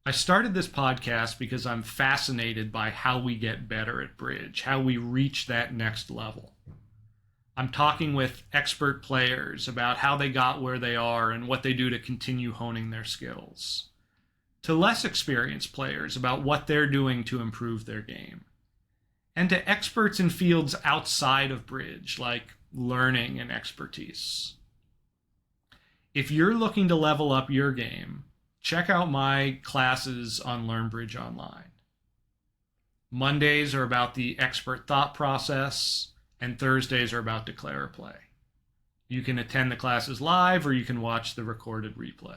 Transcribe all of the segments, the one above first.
I started this podcast because I'm fascinated by how we get better at bridge, how we reach that next level. I'm talking with expert players about how they got where they are and what they do to continue honing their skills, to less experienced players about what they're doing to improve their game, and to experts in fields outside of bridge, like learning and expertise. If you're looking to level up your game, check out my classes on Learn Bridge Online. Mondays are about the expert thought process, and Thursdays are about declare or play. You can attend the classes live or you can watch the recorded replay.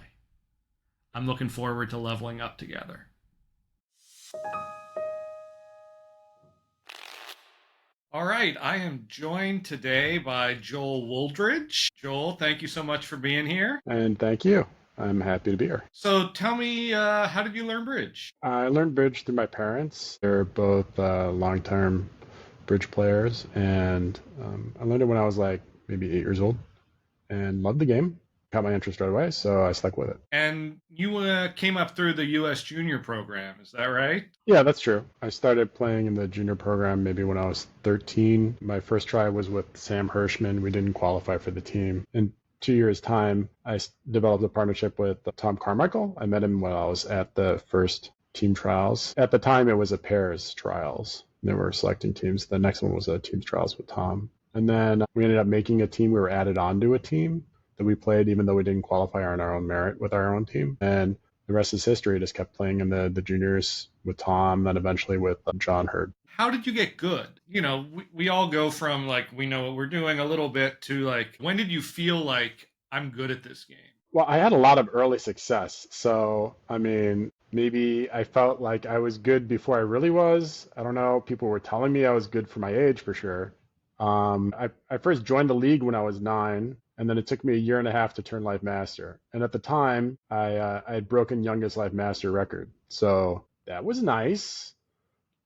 I'm looking forward to leveling up together. All right, I am joined today by Joel Wooldridge. Joel, thank you so much for being here. And thank you. I'm happy to be here. So tell me, how did you learn bridge? I learned bridge through my parents. They're both long-term bridge players, and I learned it when I was like maybe 8 years old and loved the game. Caught my interest right away, so I stuck with it. And you came up through the U.S. Junior program, is that right? Yeah, that's true. I started playing in the junior program maybe when I was 13. My first try was with Sam Hirschman. We didn't qualify for the team. In 2 years' time, I developed a partnership with Tom Carmichael. I met him when I was at the first team trials. At the time, it was a pairs trials. They were selecting teams. The next one was a teams trials with Tom. And then we ended up making a team. We were added onto a team that we played, even though we didn't qualify on our own merit with our own team. And the rest is history. Just kept playing in the juniors with Tom, then eventually with John Hurd. How did you get good? You know, we all go from like, we know what we're doing a little bit to like, when did you feel like I'm good at this game? Well, I had a lot of early success. So, I mean, maybe I felt like I was good before I really was. I don't know. People were telling me I was good for my age for sure. I first joined the league when I was 9, and then it took me a year and a half to turn Life Master. And at the time, I had broken youngest Life Master record. So that was nice.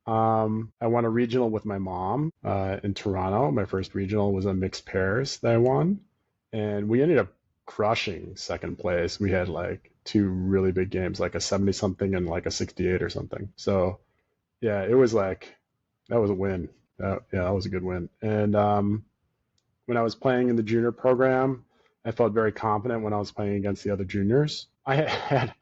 I won a regional with my mom in Toronto. My first regional was a mixed pairs that I won. And we ended up crushing second place. We had like 2 really big games, like a 70 something and like a 68 or something. So yeah, it was like, that was a win. Yeah, that was a good win. And when I was playing in the junior program, I felt very confident when I was playing against the other juniors. I had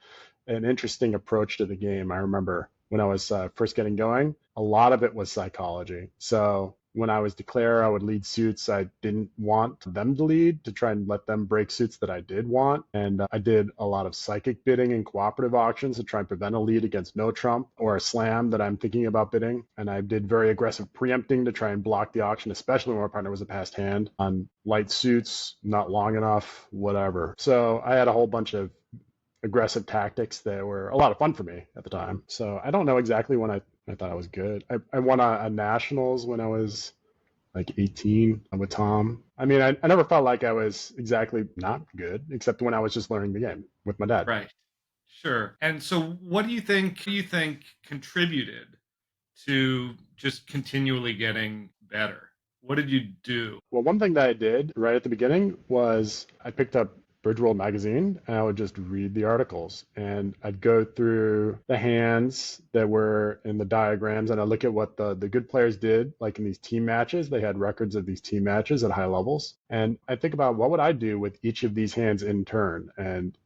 an interesting approach to the game. I remember when I was first getting going, a lot of it was psychology. So when I was declare, I would lead suits I didn't want them to lead to try and let them break suits that I did want. And I did a lot of psychic bidding and cooperative auctions to try and prevent a lead against no trump or a slam that I'm thinking about bidding. And I did very aggressive preempting to try and block the auction, especially when my partner was a passed hand on light suits, not long enough, whatever. So I had a whole bunch of aggressive tactics that were a lot of fun for me at the time. So I don't know exactly when I thought I was good. I won a nationals when I was like 18 with Tom. I mean, I never felt like I was exactly not good, except when I was just learning the game with my dad. Right. Sure. And so what do you think contributed to just continually getting better? What did you do? Well, one thing that I did right at the beginning was I picked up Bridge World magazine and I would just read the articles and I'd go through the hands that were in the diagrams and I'd look at what the good players did, like in these team matches. They had records of these team matches at high levels. And I think about what would I do with each of these hands in turn and,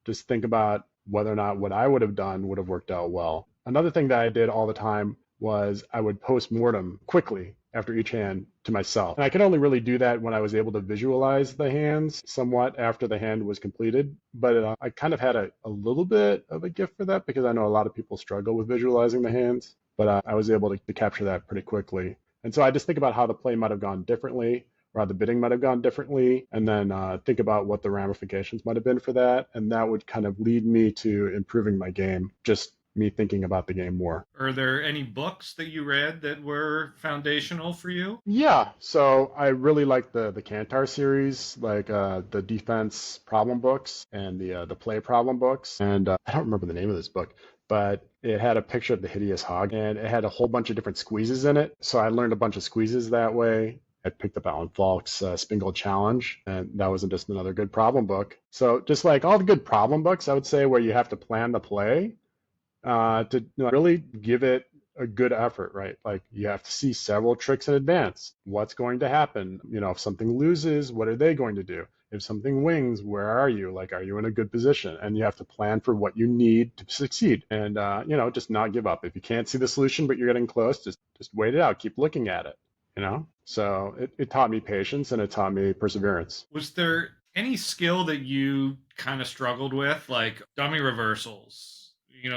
just think about whether or not what I would have done would have worked out well. Another thing that I did all the time was I would post-mortem quickly after each hand to myself. And I could only really do that when I was able to visualize the hands somewhat after the hand was completed. But I kind of had a little bit of a gift for that because I know a lot of people struggle with visualizing the hands, but I was able to capture that pretty quickly. And so I just think about how the play might have gone differently or how the bidding might have gone differently, and then think about what the ramifications might have been for that. And that would kind of lead me to improving my game, just me thinking about the game more. Are there any books that you read that were foundational for you? Yeah, so I really like the Kantar series, like the defense problem books and the play problem books. And I don't remember the name of this book, but it had a picture of the hideous hog and it had a whole bunch of different squeezes in it. So I learned a bunch of squeezes that way. I picked up Alan Falk's Spingle Challenge, and that wasn't just another good problem book. So just like all the good problem books, I would say, where you have to plan the play, to really give it a good effort, right? Like you have to see several tricks in advance. What's going to happen? If something loses, what are they going to do? If something wings, where are you? Like, are you in a good position? And you have to plan for what you need to succeed, and just not give up. If you can't see the solution, but you're getting close, just wait it out. Keep looking at it. So it taught me patience and it taught me perseverance. Was there any skill that you kind of struggled with, like dummy reversals?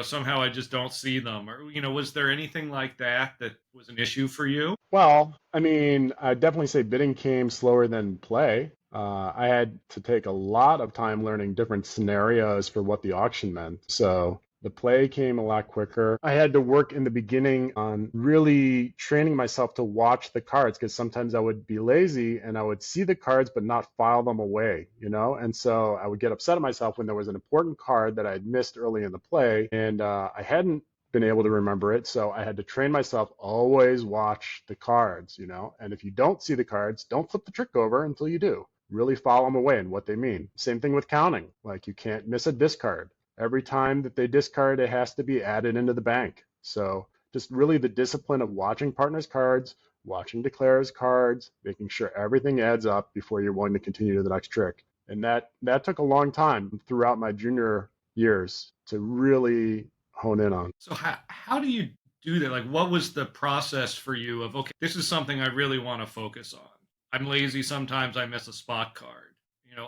Somehow I just don't see them. Or, was there anything like that that was an issue for you? Well, I mean, I'd definitely say bidding came slower than play. I had to take a lot of time learning different scenarios for what the auction meant. So the play came a lot quicker. I had to work in the beginning on really training myself to watch the cards because sometimes I would be lazy and I would see the cards but not file them away, And so I would get upset at myself when there was an important card that I had missed early in the play and I hadn't been able to remember it. So I had to train myself, always watch the cards. And if you don't see the cards, don't flip the trick over until you do. Really follow them away and what they mean. Same thing with counting. Like you can't miss a discard. Every time that they discard, it has to be added into the bank. So just really the discipline of watching partners' cards, watching declares cards, making sure everything adds up before you're willing to continue to the next trick. And that took a long time throughout my junior years to really hone in on. So how do you do that? Like, what was the process for you of, okay, this is something I really want to focus on. I'm lazy. Sometimes I miss a spot card.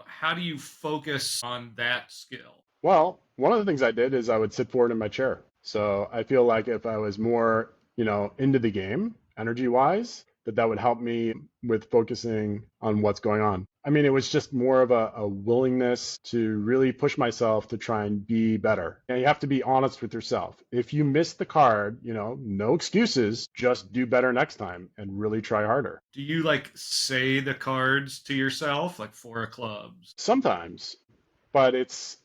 How do you focus on that skill? Well, one of the things I did is I would sit forward in my chair. So I feel like if I was more, into the game, energy wise, that would help me with focusing on what's going on. I mean, it was just more of a willingness to really push myself to try and be better. And you have to be honest with yourself. If you miss the card, no excuses, just do better next time and really try harder. Do you like say the cards to yourself, like four of clubs? Sometimes, but it's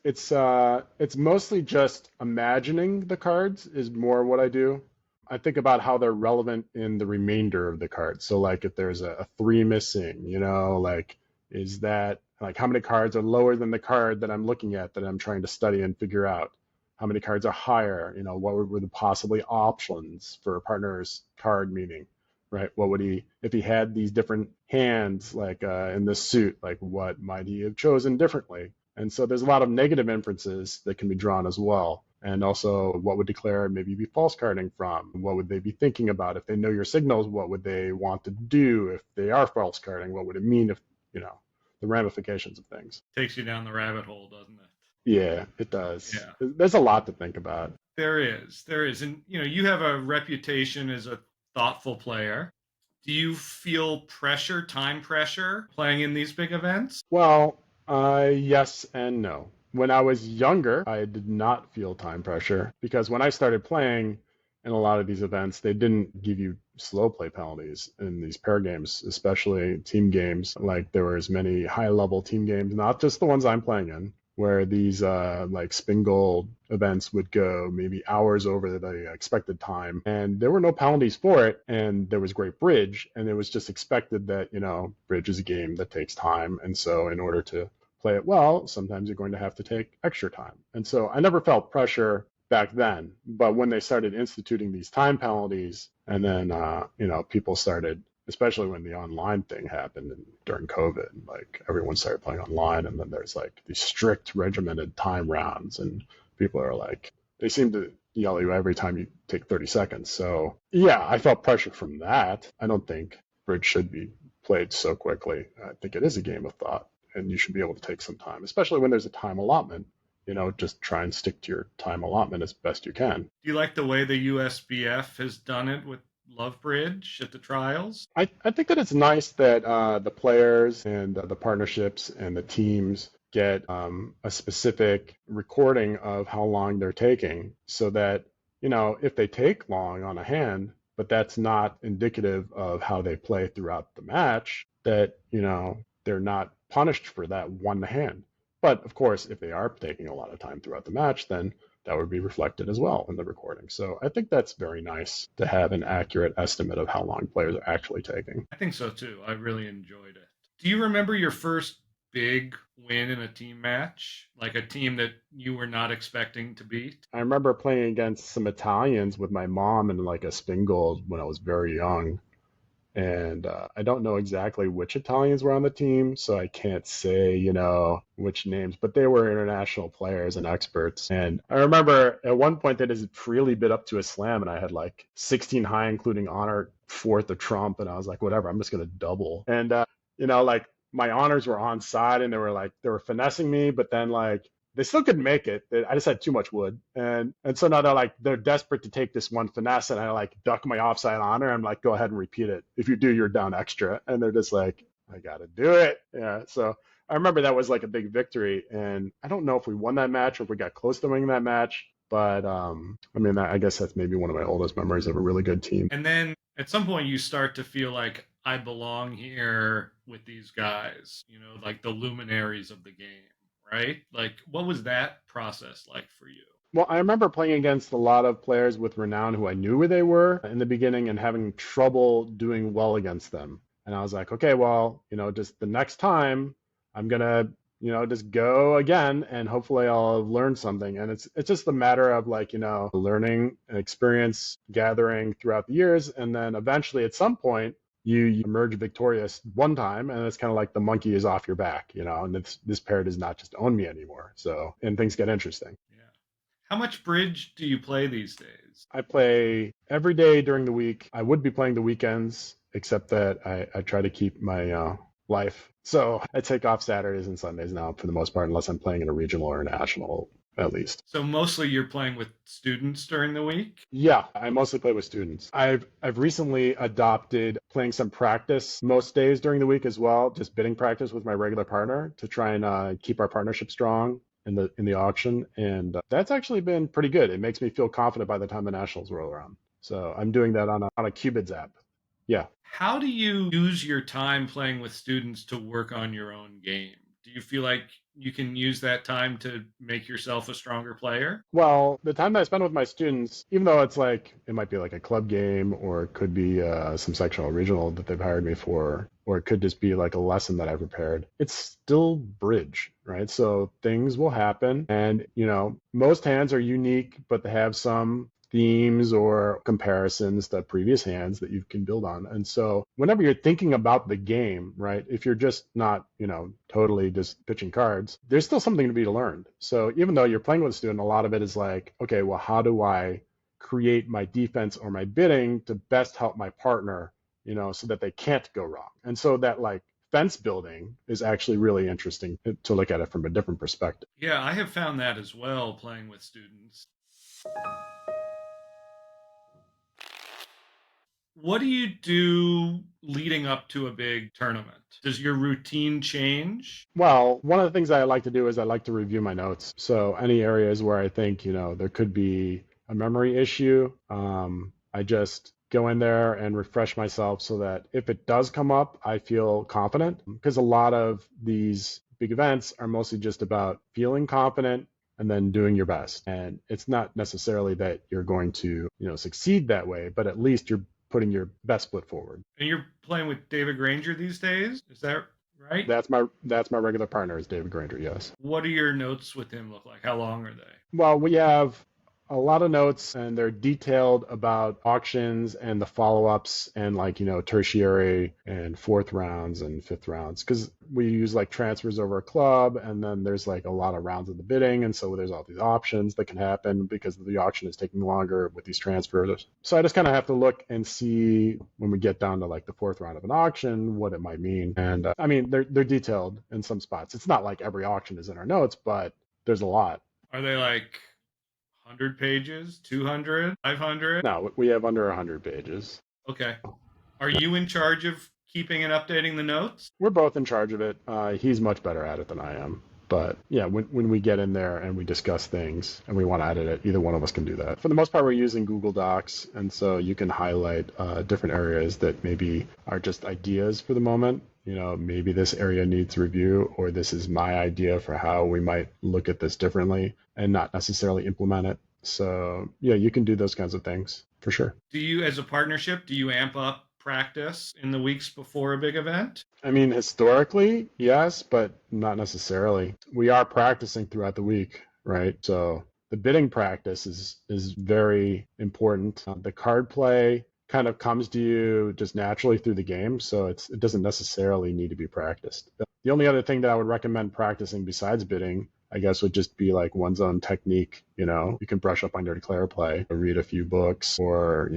mostly just imagining the cards is more what I do. I think about how they're relevant in the remainder of the cards. So like if there's a three missing, like is that like how many cards are lower than the card that I'm looking at that I'm trying to study and figure out? How many cards are higher? What were the possibly options for a partner's card meaning, right? What would he, if he had these different hands, like in this suit, like what might he have chosen differently? And so there's a lot of negative inferences that can be drawn as well. And also, what would declare maybe be false carding from? What would they be thinking about? If they know your signals, what would they want to do? If they are false carding, what would it mean if, the ramifications of things? Takes you down the rabbit hole, doesn't it? Yeah, it does. Yeah. There's a lot to think about. There is. There is. And, you have a reputation as a thoughtful player. Do you feel pressure, time pressure, playing in these big events? Well, yes and no. When I was younger, I did not feel time pressure because when I started playing in a lot of these events, they didn't give you slow play penalties in these pair games, especially team games. Like there were as many high level team games, not just the ones I'm playing in, where these like spin gold events would go maybe hours over the expected time. And there were no penalties for it. And there was great bridge. And it was just expected that, bridge is a game that takes time. And so in order to play it well, sometimes you're going to have to take extra time. And so I never felt pressure back then. But when they started instituting these time penalties, and then, people started, especially when the online thing happened and during COVID, like everyone started playing online. And then there's like these strict regimented time rounds. And people are like, they seem to yell at you every time you take 30 seconds. So yeah, I felt pressure from that. I don't think bridge should be played so quickly. I think it is a game of thought. And you should be able to take some time, especially when there's a time allotment. Just try and stick to your time allotment as best you can. Do you like the way the USBF has done it with Love Bridge at the trials? I think that it's nice that the players and the partnerships and the teams get a specific recording of how long they're taking so that, if they take long on a hand, but that's not indicative of how they play throughout the match, that, they're not punished for that one hand. But of course, if they are taking a lot of time throughout the match, then that would be reflected as well in the recording. So I think that's very nice to have an accurate estimate of how long players are actually taking. I think so too. I really enjoyed it. Do you remember your first big win in a team match, like a team that you were not expecting to beat? I remember playing against some Italians with my mom in like a spin gold when I was very young. And I don't know exactly which Italians were on the team, so I can't say, which names, but they were international players and experts. And I remember at one point they just freely bid up to a slam, and I had like 16 high, including honor, fourth of trump, and I was like, whatever, I'm just gonna double. And like my honors were on side, and they were finessing me, but then like they still couldn't make it. I just had too much wood, and so now they're desperate to take this one finesse, and I like duck my offside honor. I'm like, go ahead and repeat it. If you do, you're down extra, and they're just like, I gotta do it. Yeah. So I remember that was like a big victory, and I don't know if we won that match or if we got close to winning that match, but I mean, I guess that's maybe one of my oldest memories of a really good team. And then at some point you start to feel like I belong here with these guys, like the luminaries of the game, right? Like, what was that process like for you? Well, I remember playing against a lot of players with renown who I knew where they were in the beginning and having trouble doing well against them. And I was like, okay, well, just the next time I'm gonna, just go again and hopefully I'll learn something. And it's just a matter of like, learning and experience gathering throughout the years. And then eventually at some point you emerge victorious one time, and it's kind of like the monkey is off your back, and this pair does not just own me anymore. So, and things get interesting. Yeah. How much bridge do you play these days? I play every day during the week. I would be playing the weekends, except that I try to keep my life. So I take off Saturdays and Sundays now for the most part, unless I'm playing in a regional or a national at least. So mostly you're playing with students during the week? Yeah, I mostly play with students. I've recently adopted playing some practice most days during the week as well, just bidding practice with my regular partner to try and keep our partnership strong in the auction, and that's actually been pretty good. It makes me feel confident by the time the nationals roll around. So I'm doing that on a Cubids app. Yeah. How do you use your time playing with students to work on your own game? Do you feel like you can use that time to make yourself a stronger player? Well, the time that I spend with my students, even though it's like it might be like a club game or it could be some sectional regional that they've hired me for, or it could just be like a lesson that I've prepared, it's still bridge, right? So things will happen, and most hands are unique, but they have some themes or comparisons to previous hands that you can build on. And so whenever you're thinking about the game, right, if you're just not, totally just pitching cards, there's still something to be learned. So even though you're playing with a student, a lot of it is like, okay, well, how do I create my defense or my bidding to best help my partner, so that they can't go wrong? And so that like fence building is actually really interesting to look at it from a different perspective. Yeah, I have found that as well playing with students. What do you do leading up to a big tournament? Does your routine change? Well, one of the things I like to do is I like to review my notes. So any areas where I think, there could be a memory issue, I just go in there and refresh myself so that if it does come up, I feel confident. Because a lot of these big events are mostly just about feeling confident and then doing your best. And it's not necessarily that you're going to, succeed that way, but at least you're putting your best foot forward. And you're playing with David Granger these days? Is that right? That's my regular partner is David Granger, yes. What do your notes with him look like? How long are they? Well, we have a lot of notes, and they're detailed about auctions and the follow-ups and like, tertiary and fourth rounds and fifth rounds, because we use like transfers over a club, and then there's like a lot of rounds of the bidding, and so there's all these options that can happen because the auction is taking longer with these transfers. So I just kind of have to look and see when we get down to like the fourth round of an auction what it might mean. And I mean, they're detailed in some spots. It's not like every auction is in our notes, but there's a lot. Are they like 100 pages, 200, 500? No, we have under 100 pages. Okay. Are you in charge of keeping and updating the notes? We're both in charge of it. He's much better at it than I am. But yeah, when we get in there and we discuss things and we want to edit it, either one of us can do that. For the most part, we're using Google Docs. And so you can highlight different areas that maybe are just ideas for the moment. Maybe this area needs review, or this is my idea for how we might look at this differently and not necessarily implement it. So yeah, you can do those kinds of things for sure. Do you, as a partnership, do you amp up practice in the weeks before a big event? I mean, historically, yes, but not necessarily. We are practicing throughout the week, right? So the bidding practice is very important. The card play kind of comes to you just naturally through the game, so it doesn't necessarily need to be practiced. The only other thing that I would recommend practicing besides bidding, I guess, would just be like one's own technique. You can brush up on your declare play, read a few books, or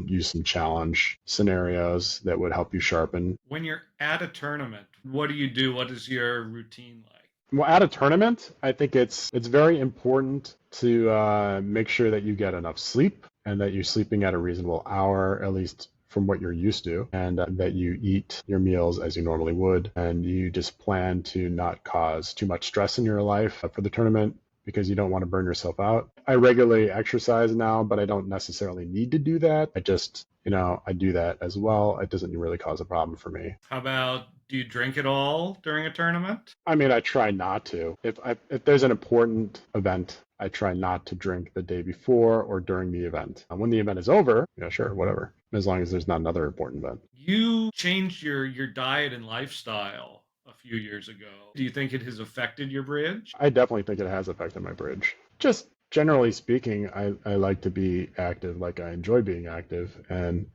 use some challenge scenarios that would help you sharpen. When you're at a tournament, what do you do? What is your routine like? Well, at a tournament, I think it's very important to make sure that you get enough sleep and that you're sleeping at a reasonable hour, at least from what you're used to, and that you eat your meals as you normally would, and you just plan to not cause too much stress in your life for the tournament because you don't want to burn yourself out. I regularly exercise now, but I don't necessarily need to do that. I just, I do that as well. It doesn't really cause a problem for me. How about, do you drink at all during a tournament? I mean, I try not to. If there's an important event, I try not to drink the day before or during the event. When the event is over, yeah, sure, whatever, as long as there's not another important event. You changed your diet and lifestyle a few years ago. Do you think it has affected your bridge? I definitely think it has affected my bridge. Just generally speaking, I like to be active, like I enjoy being active, and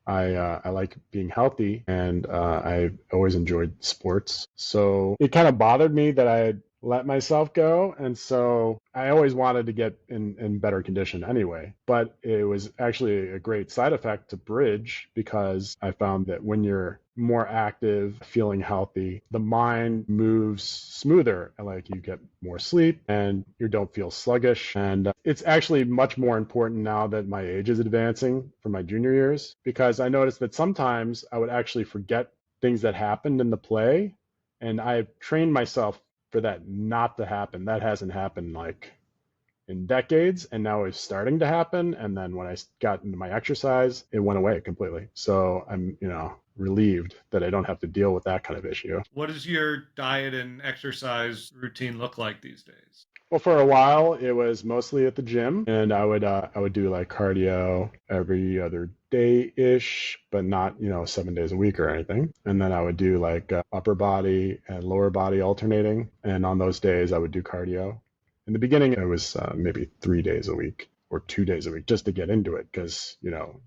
I like being healthy, and I always enjoyed sports. So it kind of bothered me that I had let myself go, and so I always wanted to get in better condition anyway. But it was actually a great side effect to bridge because I found that when you're more active, feeling healthy, the mind moves smoother, and like you get more sleep and you don't feel sluggish. And it's actually much more important now that my age is advancing for my junior years, because I noticed that sometimes I would actually forget things that happened in the play, and I've trained myself for that not to happen. That hasn't happened like in decades, and now it's starting to happen. And then when I got into my exercise, it went away completely. So I'm, relieved that I don't have to deal with that kind of issue. What does your diet and exercise routine look like these days? Well, for a while, it was mostly at the gym, and I would do like cardio every other day ish, but not 7 days a week or anything. And then I would do like upper body and lower body alternating, and on those days I would do cardio. In the beginning, it was maybe 3 days a week or 2 days a week just to get into it, because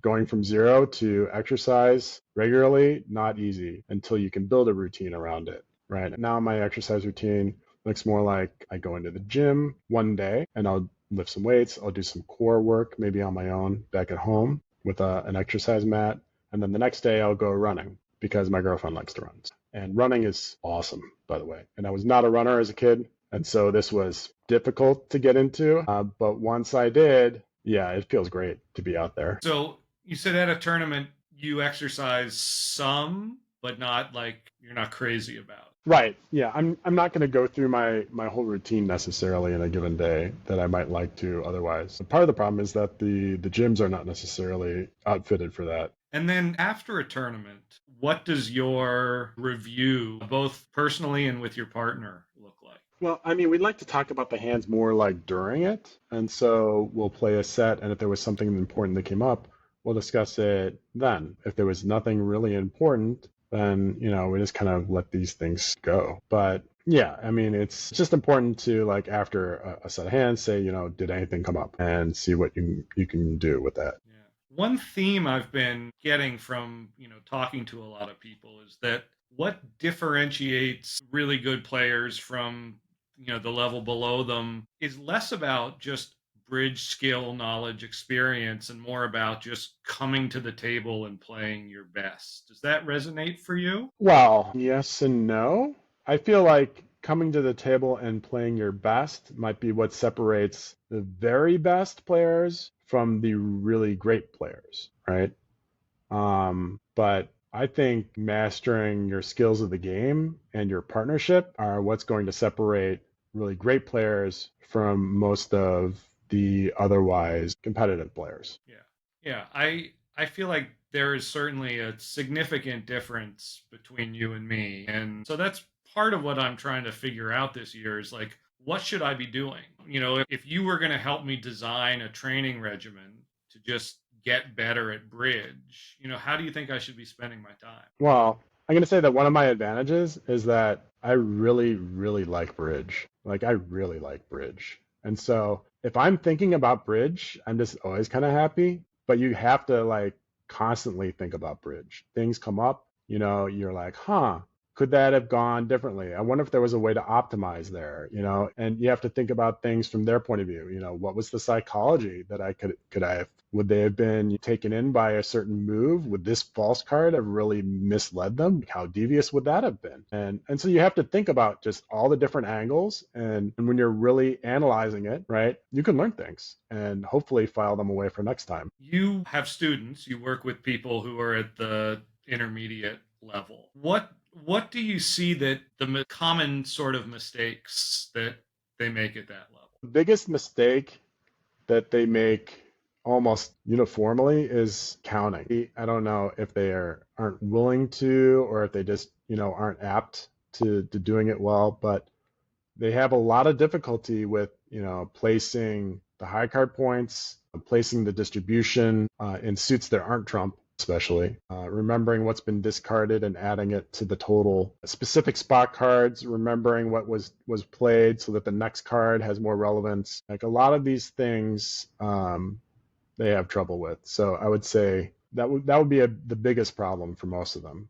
going from zero to exercise regularly, not easy until you can build a routine around it. Right now, my exercise routine looks more like I go into the gym one day and I'll lift some weights. I'll do some core work, maybe on my own back at home with an exercise mat. And then the next day I'll go running because my girlfriend likes to run. And running is awesome, by the way. And I was not a runner as a kid. And so this was difficult to get into. But once I did, yeah, it feels great to be out there. So you said at a tournament you exercise some, but not like you're not crazy about. Right. Yeah. I'm not going to go through my whole routine necessarily in a given day that I might like to otherwise. Part of the problem is that the gyms are not necessarily outfitted for that. And then after a tournament, what does your review, both personally and with your partner, look like? Well, I mean, we'd like to talk about the hands more like during it. And so we'll play a set, and if there was something important that came up, we'll discuss it then. If there was nothing really important, then, we just kind of let these things go. But yeah, I mean, it's just important to, like, after a set of hands, say, did anything come up, and see what you can do with that. Yeah. One theme I've been getting from, talking to a lot of people is that what differentiates really good players from, the level below them is less about just bridge skill, knowledge, experience, and more about just coming to the table and playing your best. Does that resonate for you? Well, yes and no. I feel like coming to the table and playing your best might be what separates the very best players from the really great players, right? But I think mastering your skills of the game and your partnership are what's going to separate really great players from most of the otherwise competitive players. Yeah. Yeah. I feel like there is certainly a significant difference between you and me. And so that's part of what I'm trying to figure out this year is like, what should I be doing? If you were going to help me design a training regimen to just get better at bridge, how do you think I should be spending my time? Well, I'm going to say that one of my advantages is that I really, really like bridge. Like, I really like bridge. And so if I'm thinking about bridge, I'm just always kind of happy. But you have to like constantly think about bridge. Things come up, you're like, huh, could that have gone differently? I wonder if there was a way to optimize there, and you have to think about things from their point of view. What was the psychology that could I have, would they have been taken in by a certain move? Would this false card have really misled them? How devious would that have been? And so you have to think about just all the different angles. And when you're really analyzing it, right, you can learn things and hopefully file them away for next time. You have students, you work with people who are at the intermediate level. What do you see that the common sort of mistakes that they make at that level? The biggest mistake that they make almost uniformly is counting. I don't know if they aren't willing to, or if they just, aren't apt to doing it well, but they have a lot of difficulty with, placing the high card points, placing the distribution in suits that aren't trump, especially remembering what's been discarded and adding it to the total. Specific spot cards, remembering what was played so that the next card has more relevance. Like a lot of these things, they have trouble with. So I would say that would be the biggest problem for most of them.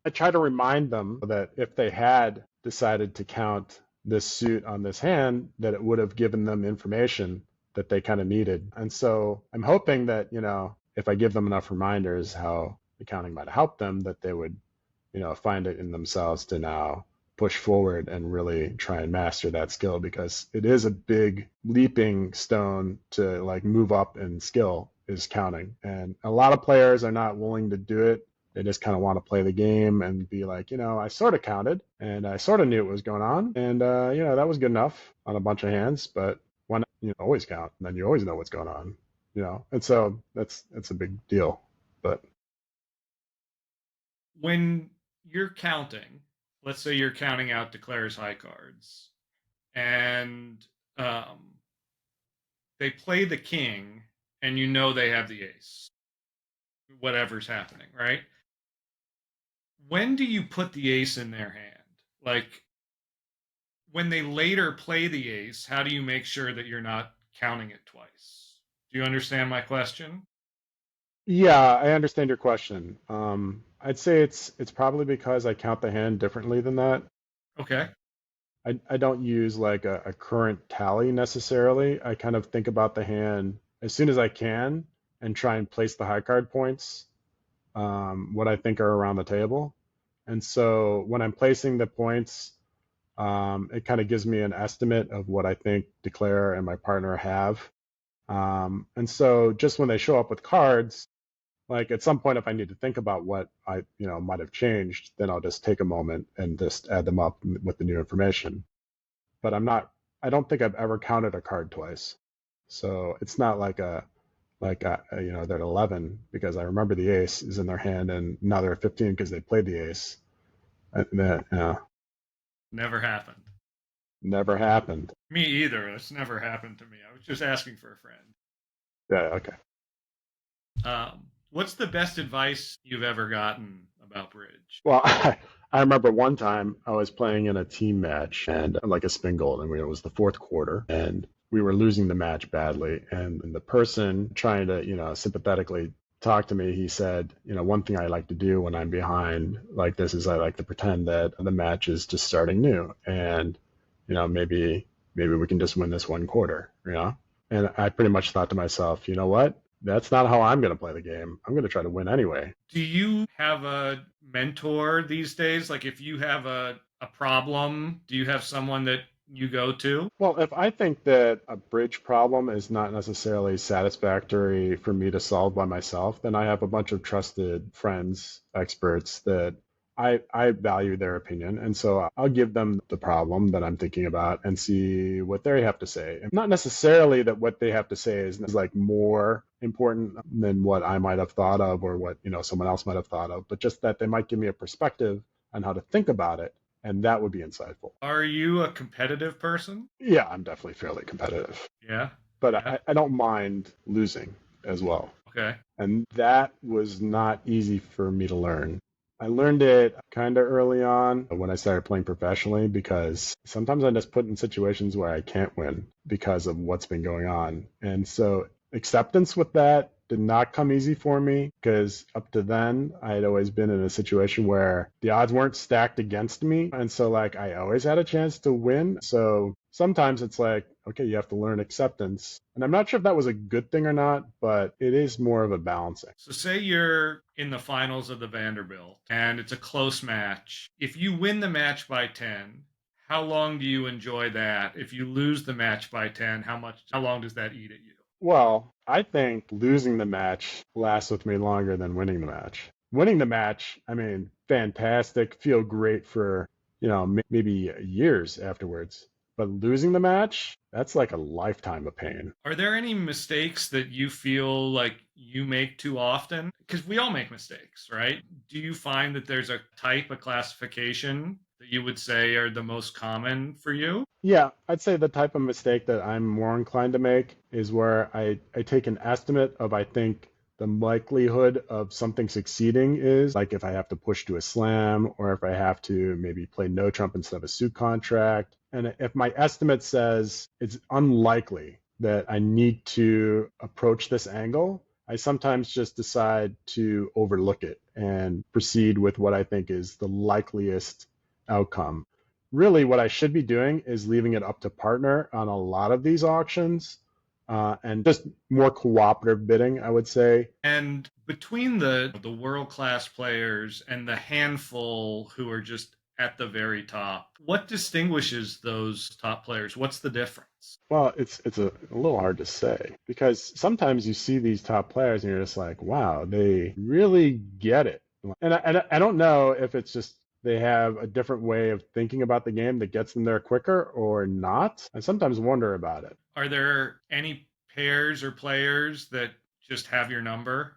I try to remind them that if they had decided to count this suit on this hand, that it would have given them information that they kind of needed. And so I'm hoping that, if I give them enough reminders how the counting might help them, that they would, find it in themselves to now push forward and really try and master that skill, because it is a big leaping stone to like move up in skill is counting. And a lot of players are not willing to do it. They just kind of want to play the game and be like, I sort of counted and I sort of knew what was going on. And, that was good enough on a bunch of hands, but why not, always count? And then you always know what's going on, And so that's a big deal. But When you're counting, let's say you're counting out declares high cards, and they play the king, and they have the ace, whatever's happening, right? When do you put the ace in their hand? Like, when they later play the ace, how do you make sure that you're not counting it twice? Do you understand my question? yeah, I understand your question. I'd say it's probably because I count the hand differently than that. Okay. I don't use like a current tally necessarily. I kind of think about the hand as soon as I can and try and place the high card points, what I think are around the table. And so when I'm placing the points, it kind of gives me an estimate of what I think Declare and my partner have. And so just when they show up with cards, like at some point, if I need to think about what I, might have changed, then I'll just take a moment and just add them up with the new information. But I don't think I've ever counted a card twice. So it's not they're at 11 because I remember the ace is in their hand and now they're at 15 because they played the ace. That, Never happened. never happened. Me either. It's never happened to me. I was just asking for a friend. Yeah, okay. What's the best advice you've ever gotten about bridge? Well, I remember one time I was playing in a team match and like a spin gold, and it was the fourth quarter, and we were losing the match badly. And the person trying to, sympathetically talk to me, he said, one thing I like to do when I'm behind like this is I like to pretend that the match is just starting new, and maybe we can just win this one quarter. And I pretty much thought to myself, you know what? That's not how I'm going to play the game. I'm going to try to win anyway. Do you have a mentor these days? Like, if you have a problem, do you have someone that you go to? Well, if I think that a bridge problem is not necessarily satisfactory for me to solve by myself, then I have a bunch of trusted friends, experts that I value their opinion. And so I'll give them the problem that I'm thinking about and see what they have to say. And not necessarily that what they have to say is like more important than what I might have thought of or what, someone else might have thought of, but just that they might give me a perspective on how to think about it. And that would be insightful. Are you a competitive person? Yeah, I'm definitely fairly competitive, Yeah. but Yeah. I don't mind losing as well. Okay. And that was not easy for me to learn. I learned it kind of early on when I started playing professionally because sometimes I'm just put in situations where I can't win because of what's been going on. And so acceptance with that did not come easy for me because up to then I had always been in a situation where the odds weren't stacked against me. And so like I always had a chance to win. So sometimes it's like, okay, you have to learn acceptance. And I'm not sure if that was a good thing or not, but it is more of a balancing. So say you're in the finals of the Vanderbilt and it's a close match. If you win the match by 10, how long do you enjoy that? If you lose the match by 10, how long does that eat at you? Well, I think losing the match lasts with me longer than winning the match. Winning the match, I mean, fantastic, feel great for, maybe years afterwards. But losing the match, that's like a lifetime of pain. Are there any mistakes that you feel like you make too often? Because we all make mistakes, right? Do you find that there's a type of classification that you would say are the most common for you? Yeah, I'd say the type of mistake that I'm more inclined to make is where I take an estimate of, I think, the likelihood of something succeeding is like if I have to push to a slam or if I have to maybe play no trump instead of a suit contract. And if my estimate says it's unlikely that I need to approach this angle, I sometimes just decide to overlook it and proceed with what I think is the likeliest outcome. Really what I should be doing is leaving it up to partner on a lot of these auctions and just more cooperative bidding, I would say. And between the world class players and the handful who are just at the very top, what distinguishes those top players? What's the difference? Well, it's a little hard to say because sometimes you see these top players and you're just like, wow, they really get it. And I don't know if it's just they have a different way of thinking about the game that gets them there quicker or not. I sometimes wonder about it. Are there any pairs or players that just have your number?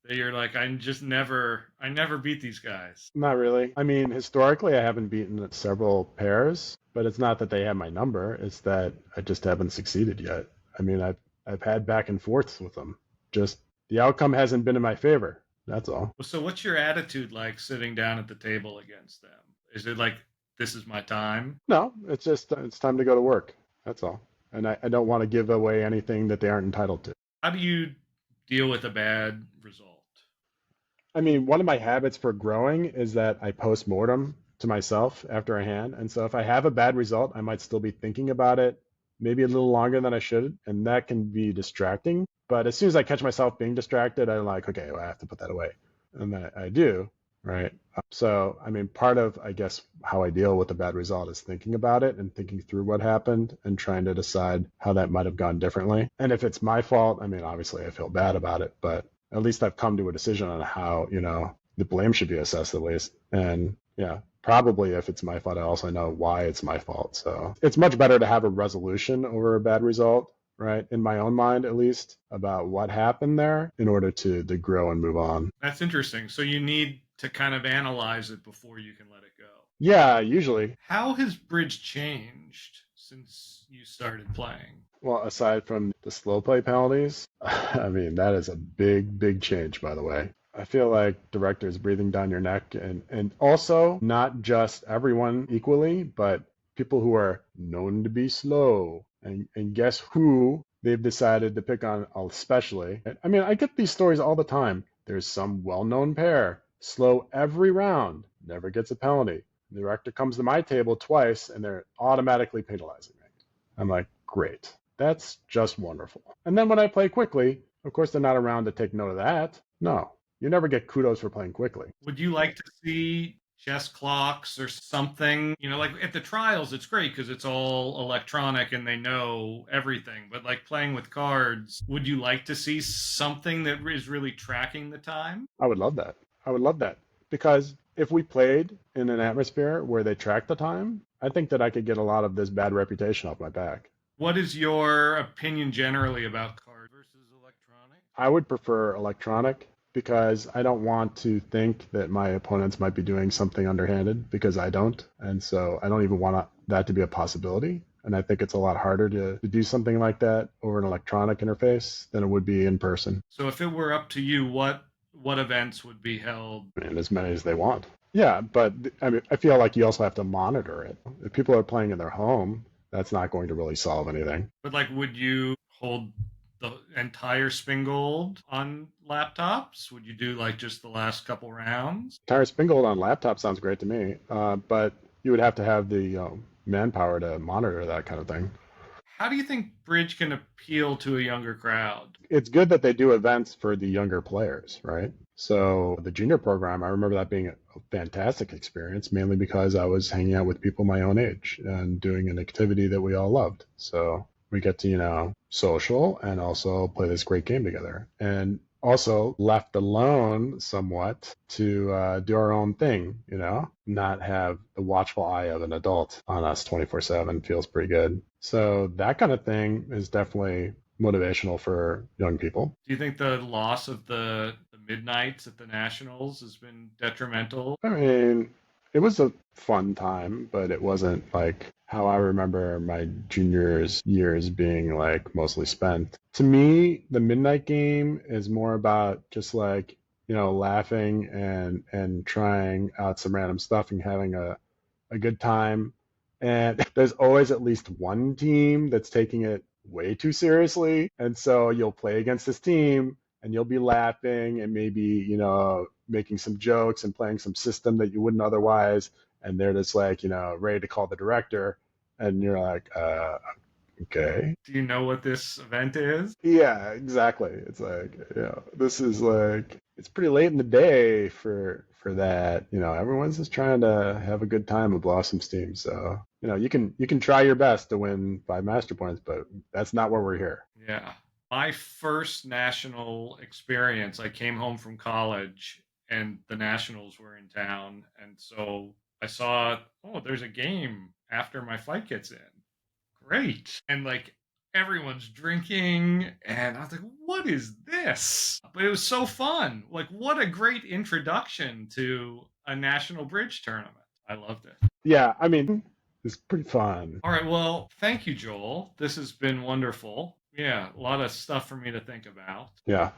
That you're like, I never beat these guys. Not really. I mean, historically, I haven't beaten several pairs, but it's not that they have my number. It's that I just haven't succeeded yet. I mean, I've had back and forths with them. Just the outcome hasn't been in my favor. That's all. So what's your attitude like sitting down at the table against them? Is it like this is my time? No, it's just it's time to go to work. That's all. And I don't want to give away anything that they aren't entitled to. How do you deal with a bad result? I mean, one of my habits for growing is that I post mortem to myself after a hand. And so if I have a bad result, I might still be thinking about it maybe a little longer than I should. And that can be distracting. But as soon as I catch myself being distracted, I'm like, okay, well, I have to put that away. And then I do, right? So, I mean, part of, I guess, how I deal with a bad result is thinking about it and thinking through what happened and trying to decide how that might have gone differently. And if it's my fault, I mean, obviously I feel bad about it, but at least I've come to a decision on how, the blame should be assessed at least. And yeah, probably if it's my fault, I also know why it's my fault. So it's much better to have a resolution over a bad result, right? In my own mind, at least, about what happened there in order to grow and move on. That's interesting. So you need to kind of analyze it before you can let it go. Yeah, usually. How has bridge changed since you started playing? Well, aside from the slow play penalties, I mean, that is a big, big change, by the way. I feel like directors breathing down your neck and also not just everyone equally, but people who are known to be slow. And guess who they've decided to pick on especially? I mean, I get these stories all the time. There's some well-known pair, slow every round, never gets a penalty. The director comes to my table twice and they're automatically penalizing me. I'm like, great. That's just wonderful. And then when I play quickly, of course, they're not around to take note of that. No, you never get kudos for playing quickly. Would you like to see chess clocks or something? You know, like at the trials, it's great because it's all electronic and they know everything. But like playing with cards, would you like to see something that is really tracking the time? I would love that. I would love that. Because if we played in an atmosphere where they track the time, I think that I could get a lot of this bad reputation off my back. What is your opinion generally about card versus electronic? I would prefer electronic because I don't want to think that my opponents might be doing something underhanded because I don't. And so I don't even want that to be a possibility. And I think it's a lot harder to do something like that over an electronic interface than it would be in person. So if it were up to you, what events would be held? And as many as they want. Yeah, but I mean, I feel like you also have to monitor it. If people are playing in their home, that's not going to really solve anything. But like, would you hold the entire spin gold on laptops? Would you do like just the last couple rounds? Tyrus Bingold on laptop sounds great to me, but you would have to have the manpower to monitor that kind of thing. How do you think bridge can appeal to a younger crowd? It's good that they do events for the younger players, right? So the junior program, I remember that being a fantastic experience, mainly because I was hanging out with people my own age and doing an activity that we all loved. So we get to, social and also play this great game together. And also left alone somewhat to do our own thing, not have the watchful eye of an adult on us 24/7 feels pretty good. So that kind of thing is definitely motivational for young people. Do you think the loss of the midnights at the Nationals has been detrimental? I mean, it was a fun time, but it wasn't like how I remember my juniors years being like mostly spent. To me, the midnight game is more about just like, laughing and trying out some random stuff and having a good time. And there's always at least one team that's taking it way too seriously. And so you'll play against this team and you'll be laughing and maybe, making some jokes and playing some system that you wouldn't otherwise. And they're just like, ready to call the director. And you're like, okay. Do you know what this event is? Yeah, exactly. It's like, this is like, it's pretty late in the day for that. Everyone's just trying to have a good time and blow off some steam. So, you can try your best to win 5 master points, but that's not why we're here. Yeah. My first national experience, I came home from college and the Nationals were in town. And so I saw, oh, there's a game after my flight gets in. Great. And like everyone's drinking. And I was like, what is this? But it was so fun. Like, what a great introduction to a national bridge tournament. I loved it. Yeah, I mean, it's pretty fun. All right. Well, thank you, Joel. This has been wonderful. Yeah, a lot of stuff for me to think about. Yeah.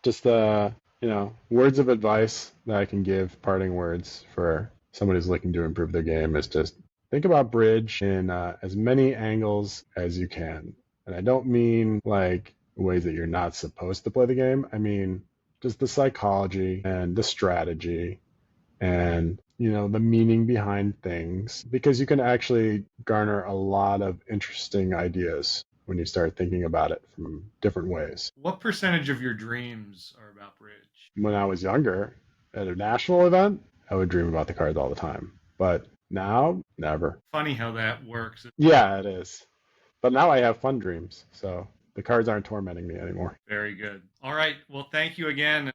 Just words of advice that I can give, parting words for someone who's looking to improve their game is just think about bridge in as many angles as you can. And I don't mean like ways that you're not supposed to play the game. I mean just the psychology and the strategy and the meaning behind things, because you can actually garner a lot of interesting ideas when you start thinking about it from different ways. What percentage of your dreams are about bridge? When I was younger, at a national event, I would dream about the cards all the time. But now, never. Funny how that works. Yeah, it is. But now I have fun dreams, so the cards aren't tormenting me anymore. Very good. All right. Well, thank you again.